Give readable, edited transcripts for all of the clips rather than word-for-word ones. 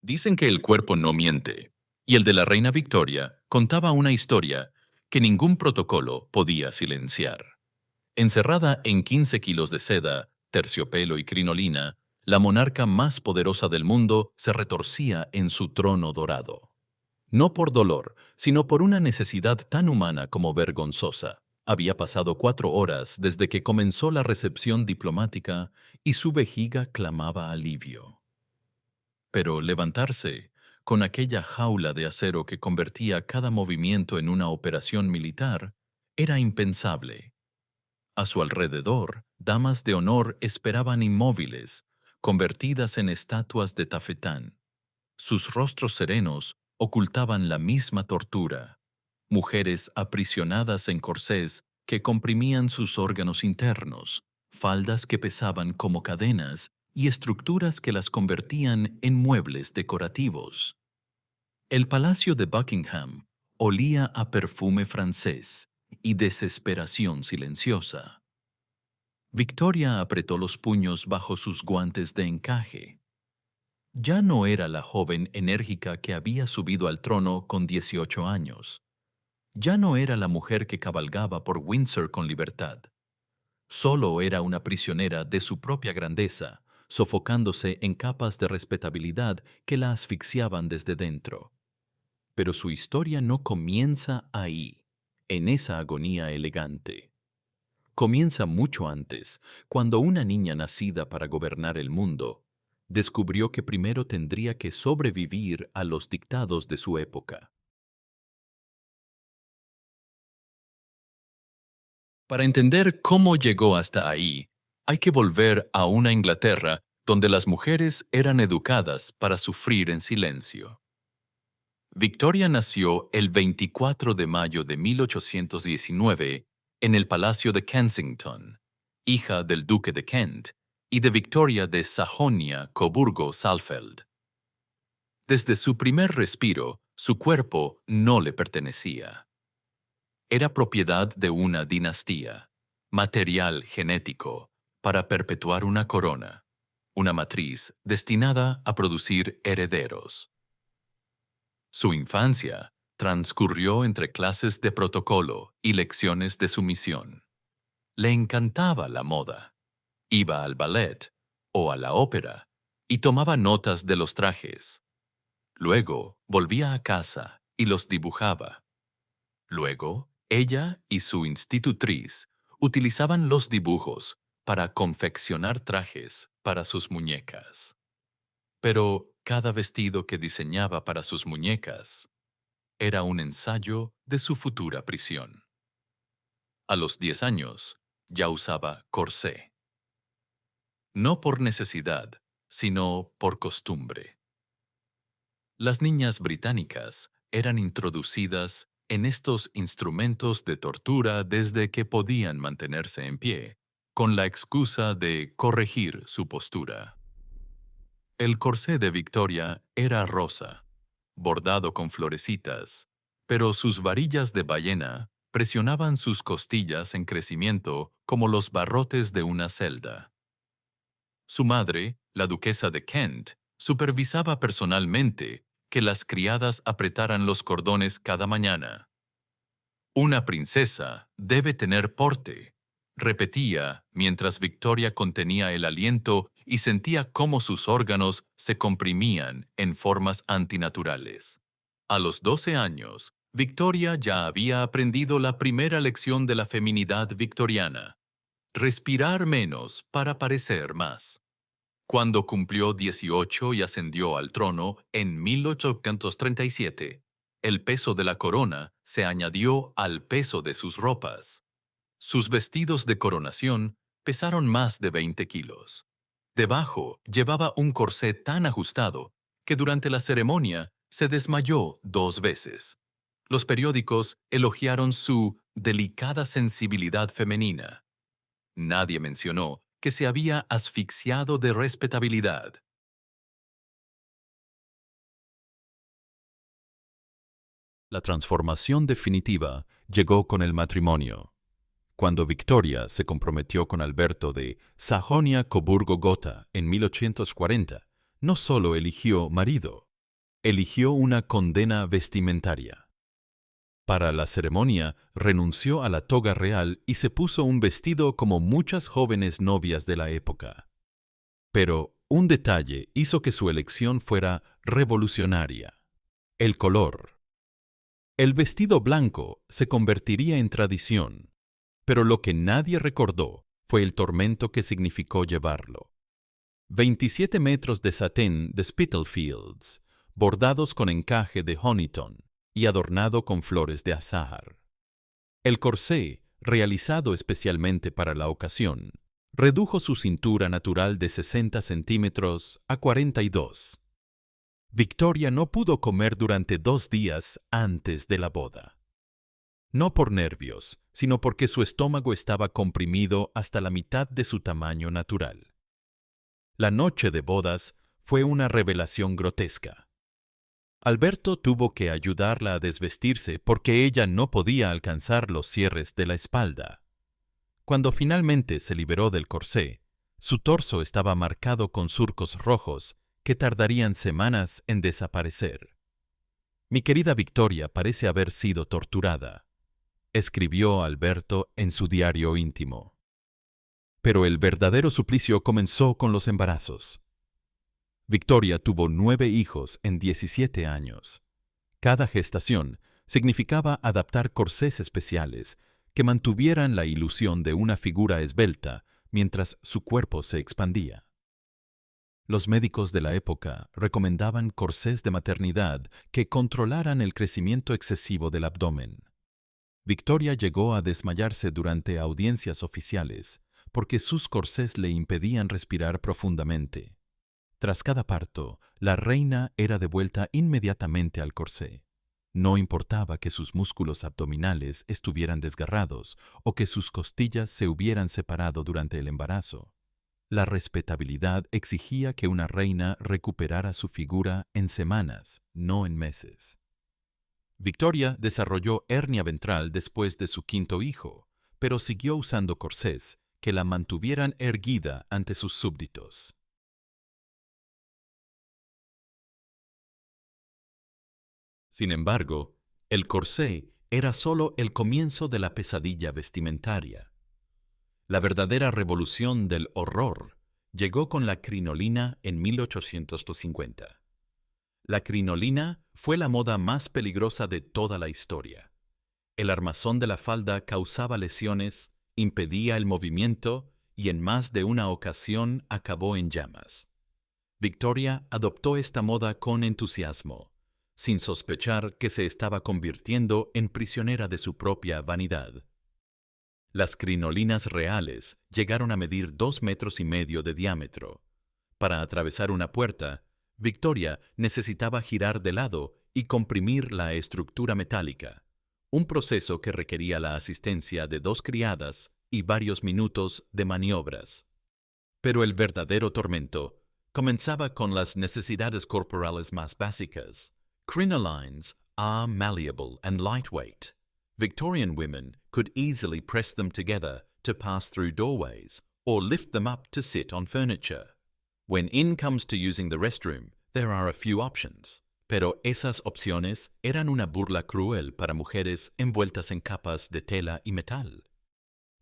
Dicen que el cuerpo no miente, y el de la reina Victoria contaba una historia que ningún protocolo podía silenciar. Encerrada en 15 kilos de seda, terciopelo y crinolina, la monarca más poderosa del mundo se retorcía en su trono dorado. No por dolor, sino por una necesidad tan humana como vergonzosa. Había pasado 4 horas desde que comenzó la recepción diplomática y su vejiga clamaba alivio. Pero levantarse, con aquella jaula de acero que convertía cada movimiento en una operación militar, era impensable. A su alrededor, damas de honor esperaban inmóviles, convertidas en estatuas de tafetán. Sus rostros serenos ocultaban la misma tortura. Mujeres aprisionadas en corsés que comprimían sus órganos internos, faldas que pesaban como cadenas y estructuras que las convertían en muebles decorativos. El palacio de Buckingham olía a perfume francés y desesperación silenciosa. Victoria apretó los puños bajo sus guantes de encaje. Ya no era la joven enérgica que había subido al trono con 18 años. Ya no era la mujer que cabalgaba por Windsor con libertad. Solo era una prisionera de su propia grandeza, sofocándose en capas de respetabilidad que la asfixiaban desde dentro. Pero su historia no comienza ahí, en esa agonía elegante. Comienza mucho antes, cuando una niña nacida para gobernar el mundo descubrió que primero tendría que sobrevivir a los dictados de su época. Para entender cómo llegó hasta ahí, hay que volver a una Inglaterra donde las mujeres eran educadas para sufrir en silencio. Victoria nació el 24 de mayo de 1819 en el Palacio de Kensington, hija del duque de Kent y de Victoria de Sajonia-Coburgo-Saalfeld. Desde su primer respiro, su cuerpo no le pertenecía. Era propiedad de una dinastía, material genético para perpetuar una corona, una matriz destinada a producir herederos. Su infancia transcurrió entre clases de protocolo y lecciones de sumisión. Le encantaba la moda. Iba al ballet o a la ópera y tomaba notas de los trajes. Luego volvía a casa y los dibujaba. Luego, ella y su institutriz utilizaban los dibujos para confeccionar trajes para sus muñecas. Pero cada vestido que diseñaba para sus muñecas era un ensayo de su futura prisión. A los 10 años, ya usaba corsé. No por necesidad, sino por costumbre. Las niñas británicas eran introducidas en estos instrumentos de tortura desde que podían mantenerse en pie, con la excusa de corregir su postura. El corsé de Victoria era rosa, bordado con florecitas, pero sus varillas de ballena presionaban sus costillas en crecimiento como los barrotes de una celda. Su madre, la duquesa de Kent, supervisaba personalmente que las criadas apretaran los cordones cada mañana. Una princesa debe tener porte, repetía mientras Victoria contenía el aliento y sentía cómo sus órganos se comprimían en formas antinaturales. A los 12 años, Victoria ya había aprendido la primera lección de la feminidad victoriana: respirar menos para parecer más. Cuando cumplió 18 y ascendió al trono en 1837, el peso de la corona se añadió al peso de sus ropas. Sus vestidos de coronación pesaron más de 20 kilos. Debajo llevaba un corsé tan ajustado que durante la ceremonia se desmayó 2 veces. Los periódicos elogiaron su delicada sensibilidad femenina. Nadie mencionó que se había asfixiado de respetabilidad. La transformación definitiva llegó con el matrimonio. Cuando Victoria se comprometió con Alberto de Sajonia-Coburgo-Gotha en 1840, no solo eligió marido, Eligió una condena vestimentaria. Para la ceremonia, renunció a la toga real y se puso un vestido como muchas jóvenes novias de la época. Pero un detalle hizo que su elección fuera revolucionaria: el color. El vestido blanco se convertiría en tradición, pero lo que nadie recordó fue el tormento que significó llevarlo. 27 metros de satén de Spitalfields, bordados con encaje de Honiton y adornado con flores de azahar. El corsé, realizado especialmente para la ocasión, redujo su cintura natural de 60 centímetros a 42. Victoria no pudo comer durante 2 días antes de la boda. No por nervios, sino porque su estómago estaba comprimido hasta la mitad de su tamaño natural. La noche de bodas fue una revelación grotesca. Alberto tuvo que ayudarla a desvestirse porque ella no podía alcanzar los cierres de la espalda. Cuando finalmente se liberó del corsé, su torso estaba marcado con surcos rojos que tardarían semanas en desaparecer. «Mi querida Victoria parece haber sido torturada», escribió Alberto en su diario íntimo. Pero el verdadero suplicio comenzó con los embarazos. Victoria tuvo 9 hijos en 17 años. Cada gestación significaba adaptar corsés especiales que mantuvieran la ilusión de una figura esbelta mientras su cuerpo se expandía. Los médicos de la época recomendaban corsés de maternidad que controlaran el crecimiento excesivo del abdomen. Victoria llegó a desmayarse durante audiencias oficiales porque sus corsés le impedían respirar profundamente. Tras cada parto, la reina era devuelta inmediatamente al corsé. No importaba que sus músculos abdominales estuvieran desgarrados o que sus costillas se hubieran separado durante el embarazo. La respetabilidad exigía que una reina recuperara su figura en semanas, no en meses. Victoria desarrolló hernia ventral después de su 5.º hijo, pero siguió usando corsés que la mantuvieran erguida ante sus súbditos. Sin embargo, el corsé era solo el comienzo de la pesadilla vestimentaria. La verdadera revolución del horror llegó con la crinolina en 1850. La crinolina fue la moda más peligrosa de toda la historia. El armazón de la falda causaba lesiones, impedía el movimiento y en más de una ocasión acabó en llamas. Victoria adoptó esta moda con entusiasmo, sin sospechar que se estaba convirtiendo en prisionera de su propia vanidad. Las crinolinas reales llegaron a medir 2,5 metros de diámetro. Para atravesar una puerta, Victoria necesitaba girar de lado y comprimir la estructura metálica, un proceso que requería la asistencia de 2 criadas y varios minutos de maniobras. Pero el verdadero tormento comenzaba con las necesidades corporales más básicas. Crinolines are malleable and lightweight. Victorian women could easily press them together to pass through doorways or lift them up to sit on furniture. When in comes to using the restroom, there are a few options, pero esas opciones eran una burla cruel para mujeres envueltas en capas de tela y metal.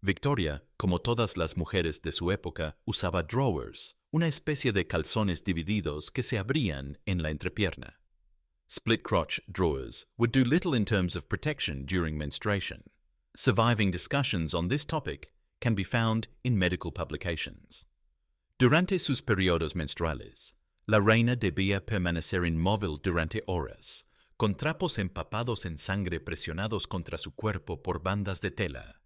Victoria, como todas las mujeres de su época, usaba drawers, una especie de calzones divididos que se abrían en la entrepierna. Split-crotch drawers would do little in terms of protection during menstruation. Surviving discussions on this topic can be found in medical publications. Durante sus periodos menstruales, la reina debía permanecer inmóvil durante horas, con trapos empapados en sangre presionados contra su cuerpo por bandas de tela.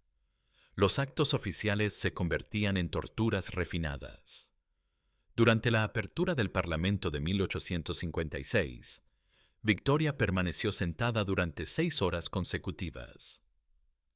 Los actos oficiales se convertían en torturas refinadas. Durante la apertura del Parlamento de 1856, Victoria permaneció sentada durante 6 horas consecutivas.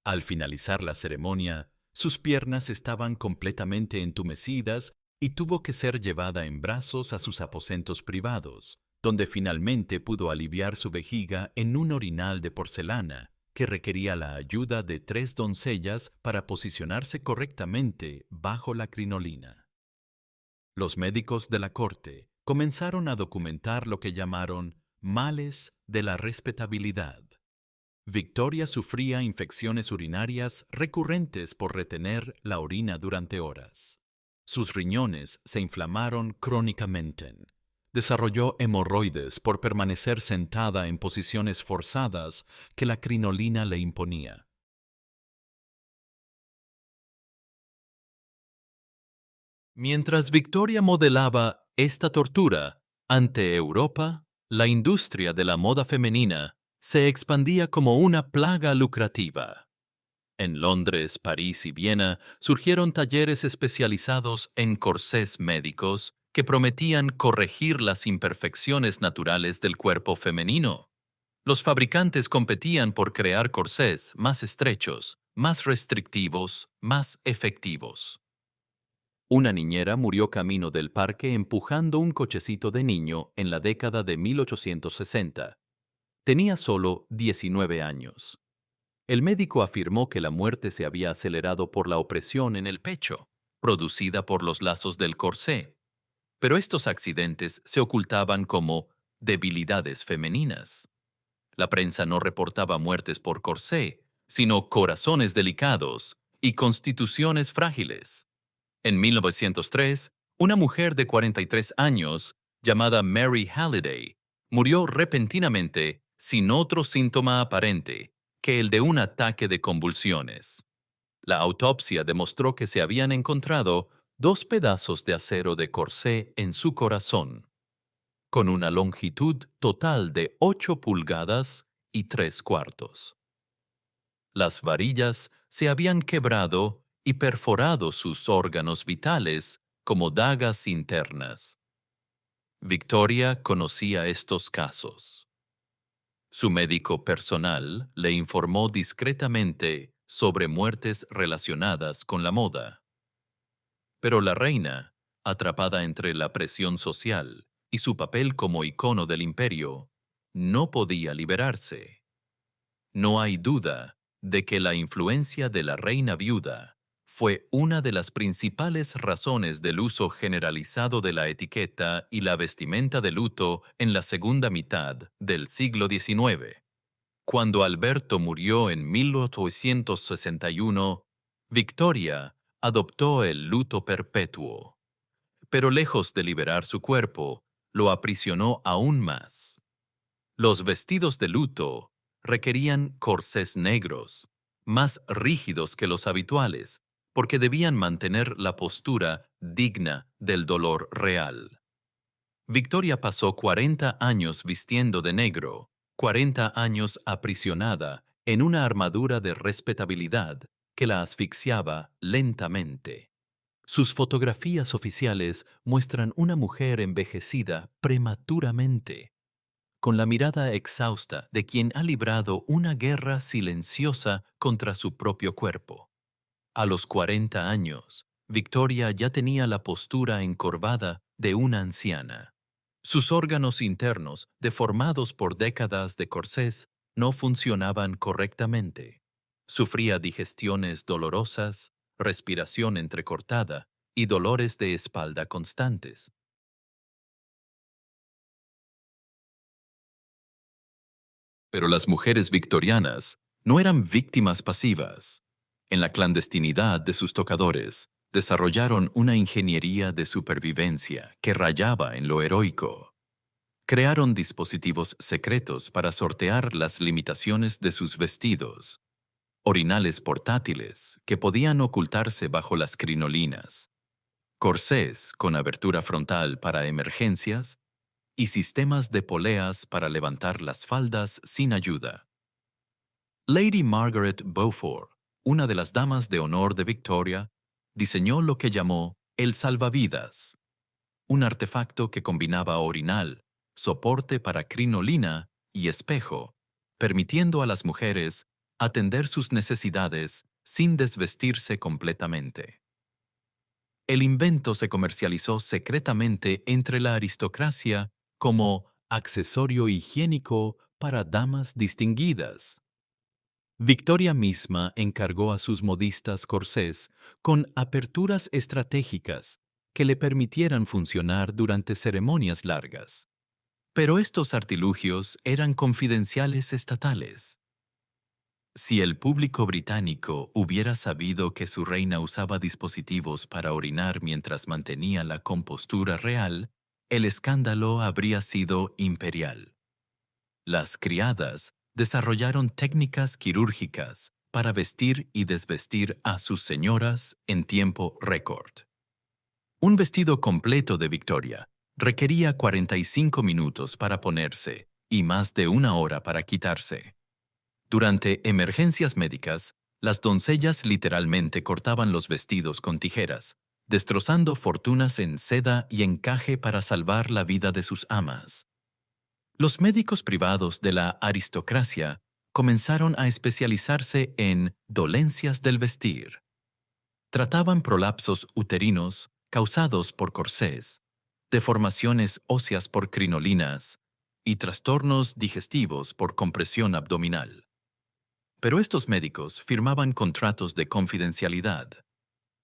Al finalizar la ceremonia, sus piernas estaban completamente entumecidas y tuvo que ser llevada en brazos a sus aposentos privados, donde finalmente pudo aliviar su vejiga en un orinal de porcelana que requería la ayuda de 3 doncellas para posicionarse correctamente bajo la crinolina. Los médicos de la corte comenzaron a documentar lo que llamaron Males de la respetabilidad. Victoria sufría infecciones urinarias recurrentes por retener la orina durante horas. Sus riñones se inflamaron crónicamente. Desarrolló hemorroides por permanecer sentada en posiciones forzadas que la crinolina le imponía. Mientras Victoria modelaba esta tortura ante Europa, la industria de la moda femenina se expandía como una plaga lucrativa. En Londres, París y Viena surgieron talleres especializados en corsés médicos que prometían corregir las imperfecciones naturales del cuerpo femenino. Los fabricantes competían por crear corsés más estrechos, más restrictivos, más efectivos. Una niñera murió camino del parque empujando un cochecito de niño en la década de 1860. Tenía solo 19 años. El médico afirmó que la muerte se había acelerado por la opresión en el pecho, producida por los lazos del corsé. Pero estos accidentes se ocultaban como debilidades femeninas. La prensa no reportaba muertes por corsé, sino corazones delicados y constituciones frágiles. En 1903, una mujer de 43 años, llamada Mary Halliday, murió repentinamente sin otro síntoma aparente que el de un ataque de convulsiones. La autopsia demostró que se habían encontrado 2 pedazos de acero de corsé en su corazón, con una longitud total de 8 pulgadas y 3/4. Las varillas se habían quebrado y perforado sus órganos vitales como dagas internas. Victoria conocía estos casos. Su médico personal le informó discretamente sobre muertes relacionadas con la moda. Pero la reina, atrapada entre la presión social y su papel como icono del imperio, no podía liberarse. No hay duda de que la influencia de la reina viuda fue una de las principales razones del uso generalizado de la etiqueta y la vestimenta de luto en la segunda mitad del siglo XIX. Cuando Alberto murió en 1861, Victoria adoptó el luto perpetuo, pero lejos de liberar su cuerpo, lo aprisionó aún más. Los vestidos de luto requerían corsés negros, más rígidos que los habituales, porque debían mantener la postura digna del dolor real. Victoria pasó 40 años vistiendo de negro, 40 años aprisionada en una armadura de respetabilidad que la asfixiaba lentamente. Sus fotografías oficiales muestran una mujer envejecida prematuramente, con la mirada exhausta de quien ha librado una guerra silenciosa contra su propio cuerpo. A los 40 años, Victoria ya tenía la postura encorvada de una anciana. Sus órganos internos, deformados por décadas de corsés, no funcionaban correctamente. Sufría digestiones dolorosas, respiración entrecortada y dolores de espalda constantes. Pero las mujeres victorianas no eran víctimas pasivas. En la clandestinidad de sus tocadores, desarrollaron una ingeniería de supervivencia que rayaba en lo heroico. Crearon dispositivos secretos para sortear las limitaciones de sus vestidos, orinales portátiles que podían ocultarse bajo las crinolinas, corsés con abertura frontal para emergencias y sistemas de poleas para levantar las faldas sin ayuda. Lady Margaret Beaufort, una de las damas de honor de Victoria, diseñó lo que llamó el salvavidas, un artefacto que combinaba orinal, soporte para crinolina y espejo, permitiendo a las mujeres atender sus necesidades sin desvestirse completamente. El invento se comercializó secretamente entre la aristocracia como accesorio higiénico para damas distinguidas. Victoria misma encargó a sus modistas corsés con aperturas estratégicas que le permitieran funcionar durante ceremonias largas. Pero estos artilugios eran confidenciales estatales. Si el público británico hubiera sabido que su reina usaba dispositivos para orinar mientras mantenía la compostura real, el escándalo habría sido imperial. Las criadas desarrollaron técnicas quirúrgicas para vestir y desvestir a sus señoras en tiempo récord. Un vestido completo de Victoria requería 45 minutos para ponerse y más de 1 hora para quitarse. Durante emergencias médicas, las doncellas literalmente cortaban los vestidos con tijeras, destrozando fortunas en seda y encaje para salvar la vida de sus amas. Los médicos privados de la aristocracia comenzaron a especializarse en dolencias del vestir. Trataban prolapsos uterinos causados por corsés, deformaciones óseas por crinolinas y trastornos digestivos por compresión abdominal. Pero estos médicos firmaban contratos de confidencialidad.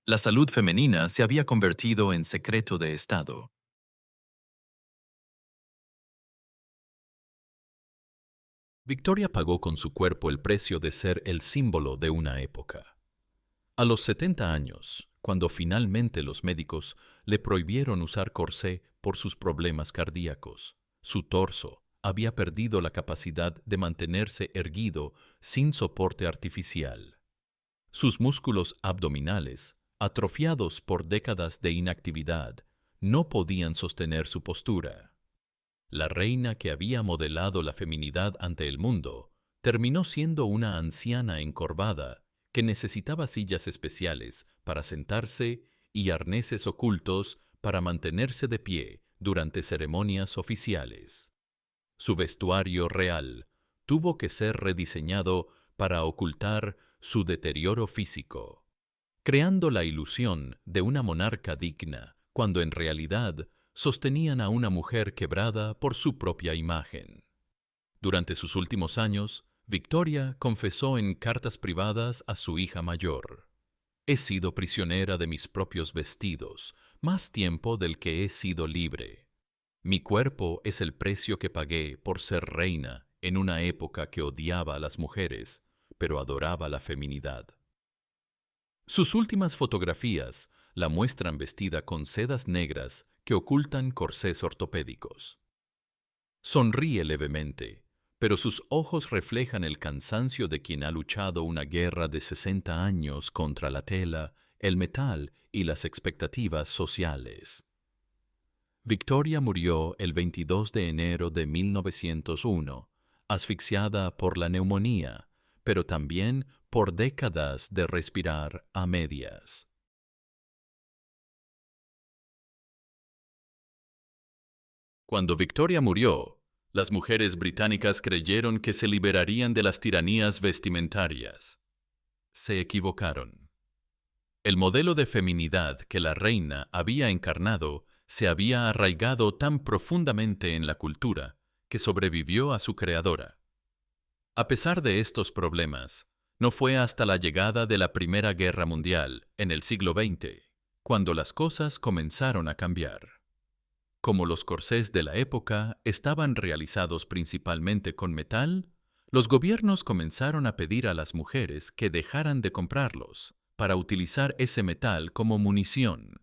La salud femenina se había convertido en secreto de Estado. Victoria pagó con su cuerpo el precio de ser el símbolo de una época. A los 70 años, cuando finalmente los médicos le prohibieron usar corsé por sus problemas cardíacos, su torso había perdido la capacidad de mantenerse erguido sin soporte artificial. Sus músculos abdominales, atrofiados por décadas de inactividad, no podían sostener su postura. La reina que había modelado la feminidad ante el mundo terminó siendo una anciana encorvada que necesitaba sillas especiales para sentarse y arneses ocultos para mantenerse de pie durante ceremonias oficiales. Su vestuario real tuvo que ser rediseñado para ocultar su deterioro físico, creando la ilusión de una monarca digna, cuando en realidad sostenían a una mujer quebrada por su propia imagen. Durante sus últimos años, Victoria confesó en cartas privadas a su hija mayor: «He sido prisionera de mis propios vestidos más tiempo del que he sido libre. Mi cuerpo es el precio que pagué por ser reina en una época que odiaba a las mujeres, pero adoraba la feminidad». Sus últimas fotografías la muestran vestida con sedas negras que ocultan corsés ortopédicos. Sonríe levemente, pero sus ojos reflejan el cansancio de quien ha luchado una guerra de 60 años contra la tela, el metal y las expectativas sociales. Victoria murió el 22 de enero de 1901, asfixiada por la neumonía, pero también por décadas de respirar a medias. Cuando Victoria murió, las mujeres británicas creyeron que se liberarían de las tiranías vestimentarias. Se equivocaron. El modelo de feminidad que la reina había encarnado se había arraigado tan profundamente en la cultura que sobrevivió a su creadora. A pesar de estos problemas, no fue hasta la llegada de la Primera Guerra Mundial, en el siglo XX, cuando las cosas comenzaron a cambiar. Como los corsés de la época estaban realizados principalmente con metal, los gobiernos comenzaron a pedir a las mujeres que dejaran de comprarlos para utilizar ese metal como munición.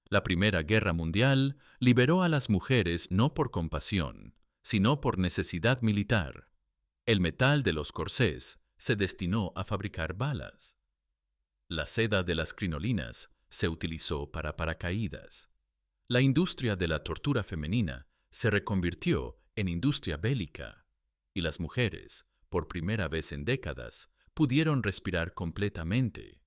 La Primera Guerra Mundial liberó a las mujeres no por compasión, sino por necesidad militar. El metal de los corsés se destinó a fabricar balas. La seda de las crinolinas se utilizó para paracaídas. La industria de la tortura femenina se reconvirtió en industria bélica, y las mujeres, por primera vez en décadas, pudieron respirar completamente.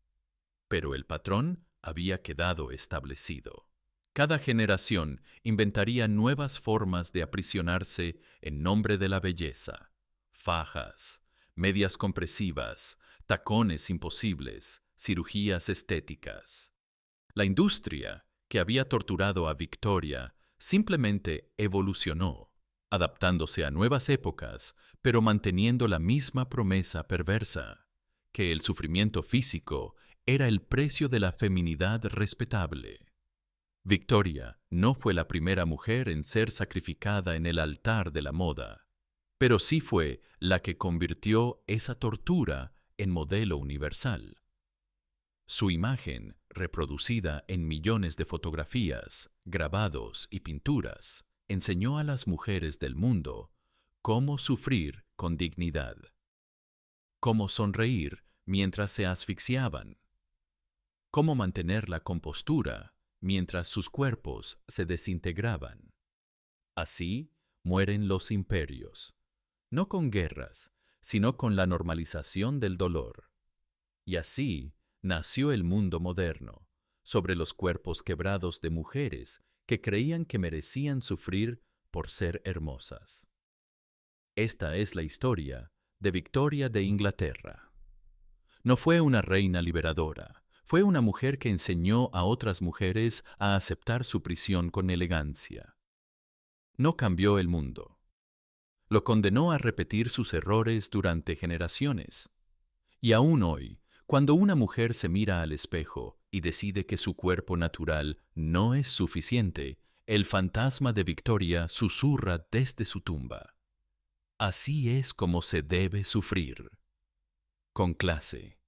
Pero el patrón había quedado establecido. Cada generación inventaría nuevas formas de aprisionarse en nombre de la belleza: fajas, medias compresivas, tacones imposibles, cirugías estéticas. La industria que había torturado a Victoria simplemente evolucionó, adaptándose a nuevas épocas, pero manteniendo la misma promesa perversa, que el sufrimiento físico era el precio de la feminidad respetable. Victoria no fue la primera mujer en ser sacrificada en el altar de la moda, pero sí fue la que convirtió esa tortura en modelo universal. Su imagen, reproducida en millones de fotografías, grabados y pinturas, enseñó a las mujeres del mundo cómo sufrir con dignidad, cómo sonreír mientras se asfixiaban, cómo mantener la compostura mientras sus cuerpos se desintegraban. Así mueren los imperios, no con guerras, sino con la normalización del dolor. Y así nació el mundo moderno, sobre los cuerpos quebrados de mujeres que creían que merecían sufrir por ser hermosas. Esta es la historia de Victoria de Inglaterra. No fue una reina liberadora, fue una mujer que enseñó a otras mujeres a aceptar su prisión con elegancia. No cambió el mundo. Lo condenó a repetir sus errores durante generaciones. Y aún hoy, cuando una mujer se mira al espejo y decide que su cuerpo natural no es suficiente, el fantasma de Victoria susurra desde su tumba. Así es como se debe sufrir. Con clase.